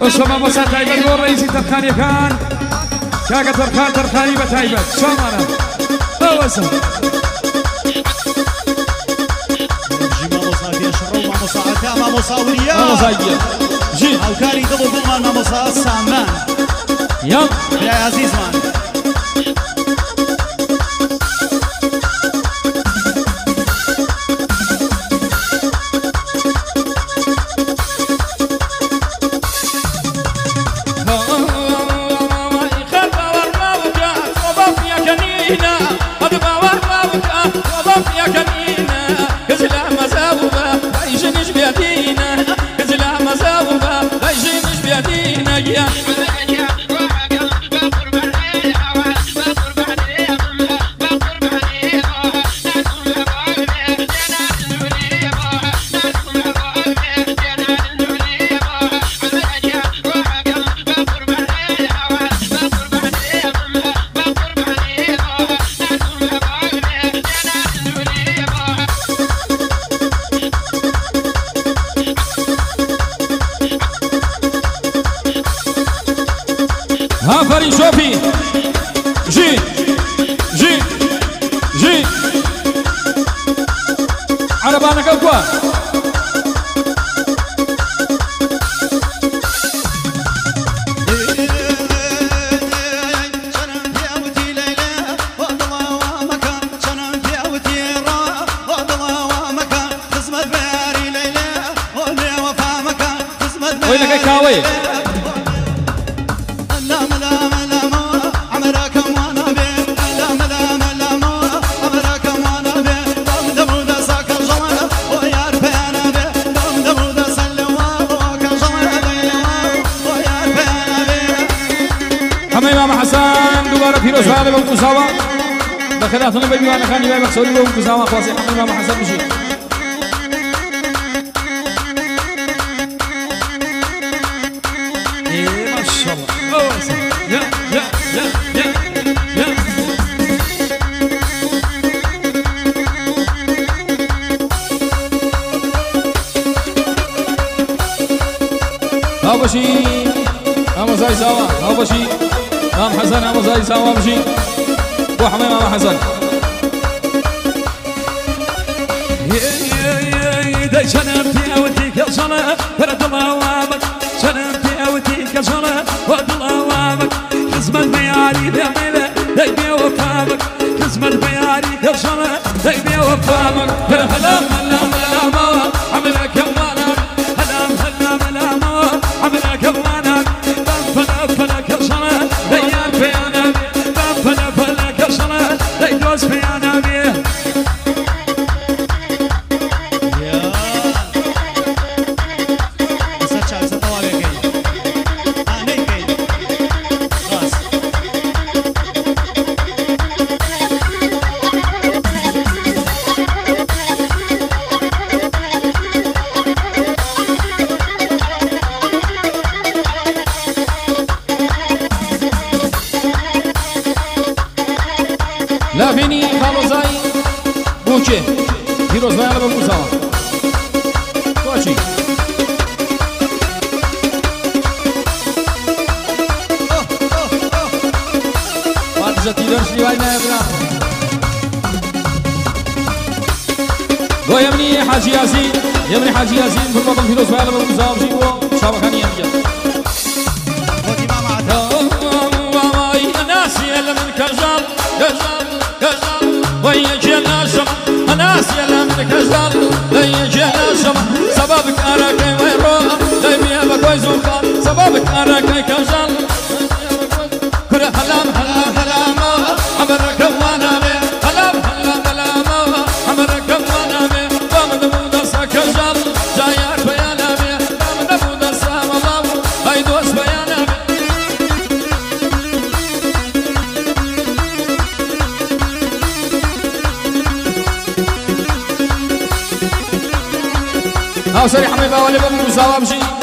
وشما مسا تايبت والرئيسي ترخاني كان كاكا ترخاني بتايبت شمانا اوسا جيما مصادية شرو ما مصاعتها ما مصاورية ما مصاعية جي او كاري دبو ظلمان ما مصاعد سامان يم يا عزيز مان هافرين شوفي جي جي جي عربانا كوكوا وينك كاوي فيروز هذا بوكو سوا بخلاطنا بيبي وانا خاني باي مقصوري بوكو سوا خلاص حمد ماما حسن بشي ايه ما شاء الله يا يا يا يا يا هاو بشي هاو زي سوا هاو بشي مام حسن ابو زاي سوا مشي بو حميم مام حسن داي شنفتي اوديك يا صلاة فرد الله وامك شنفتي اوديك يا صلاة فرد الله وامك قسم البياري بيعمله داي وفامك قسم البياري يا صلاة داي وفامك هلام هلام هلام عملك يوانا هلام هلام هلام عملك يوانا فلا فلك يا صلاة ديان في انا فلا فلك يا صلاة ديدوس في انا بيه لا فيني خالو زاي بوچه فيروز باي على بوكو سوا كوچي بعد جتيدرش لي واي نابلا ويمني حاجي ياسين يمني حاجي ياسين في الوطن فيروز باي على بوكو سوا بجيبو شابكاني يمجد ناسي من كجال كجال كجال ويجي الناشم ناسي من كجال ويجي الناشم سببك أراكي ويروح دايمي بكوي زوخان سببك أراكي كجال كل هلام هلام هلام عمرك وانا بي هلام هلام هلام عمرك وانا بي ومن مودسا كجال جايار بيانا بي ومن مودسا مضاو هيدوس بيانا بي هاو سريع حميبا ولا بابو مساوى بشي